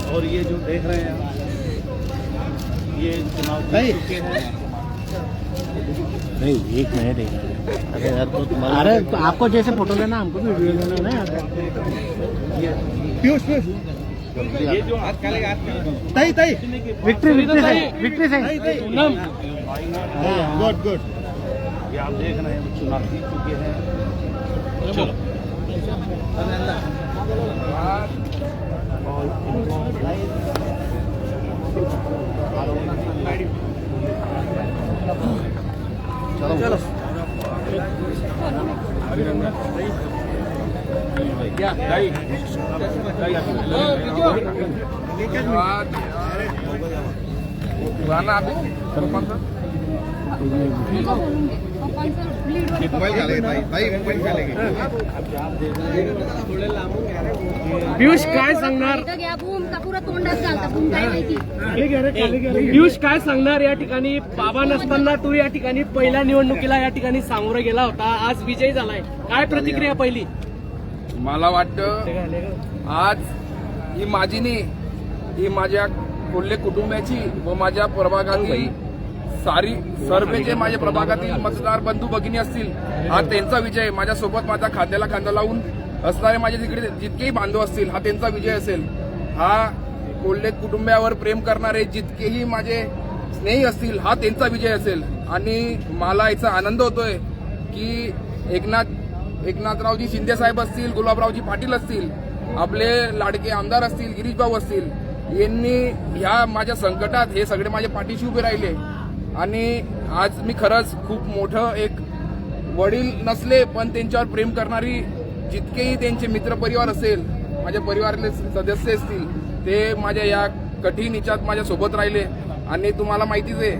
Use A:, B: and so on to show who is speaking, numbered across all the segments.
A: और ये जो देख रहे हैं ये चुनाव जीत चुके हैं।
B: नहीं, एक मिनट अरे यार तो तुम्हारा, अरे तो आपको जैसे फोटो लेना हमको भी वीडियो लेना है ना।
C: पीयूष
A: ये जो आज करेगा
C: तई
B: विक्ट्री विक्ट्री से
C: गुड गुड।
A: ये आप देख रहे हैं चुनाव जीत चुके हैं। चलो
C: चलो
A: क्या गाई
C: मोबाईल घालेगे ताई मोबाईल घालेगे।
D: पियुष काय सांगणार?
E: पुरा तोंडात घालता पण काय माहिती।
D: पियुष काय सांगणार? या ठिकाणी बाबा नसताना तू या ठिकाणी पहिल्या निवडणुकीला या ठिकाणी सामोरं गेला होता, आज विजयी झालाय, काय प्रतिक्रिया पहिली?
F: मला वाटतं आज ही माझी नाही, ही माझ्या कोल्हे कुटुंबाची व माझ्या प्रभागातील सर्व जे माझ्या प्रभागातील मतदार बंधू भगिनी असतील, हा त्यांचा विजय. माझ्यासोबत माझ्या खांद्याला खांदा लावून असणारे माझे तिकडे जितकेही बांधव असतील, हा त्यांचा विजय असेल. हा कोल्हे कुटुंबावर प्रेम करणारे जितकेही माझे स्नेही असतील, हा त्यांचा विजय असेल. आणि मला याचा आनंद होतोय की एकनाथरावजी शिंदे साहेब असतील, गुलाबरावजी पाटील असतील, आपले लाडके आमदार असतील, गिरीश भाऊ असतील, यांनी ह्या माझ्या संकटात हे सगळे माझ्या पाठीशी उभे राहिले. आणि आज मी खरंच खूप मोठं एक वडील नसले पण त्यांच्यावर प्रेम करणारी जितकेही त्यांचे मित्रपरिवार असेल, माझ्या परिवारातले सदस्य असतील, ते माझ्या या कठीण हिच्यात माझ्या सोबत राहिले. आणि तुम्हाला माहितीच आहे,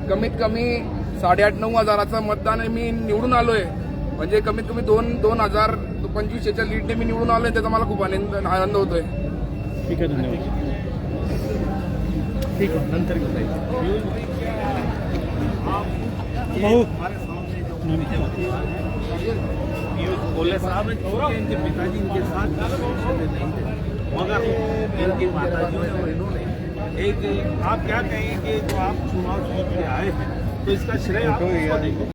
F: कमीत कमी 8,500-9 हजाराचं मतदान मी निवडून आलोय. म्हणजे कमीत कमी 2,025च्या लीडने मी निवडून आलोय. त्याचा मला खूप आनंद होतोय.
B: ठीक आहे, धन्यवाद. ठीक आहे, नंतर
A: बोले साहब इनके पिताजी इनके साथ मगर इनकी माताजी और इन्होंने एक आप क्या कहेंगे कि जो आप चुनाव जीत के आए हैं तो इसका श्रेय आप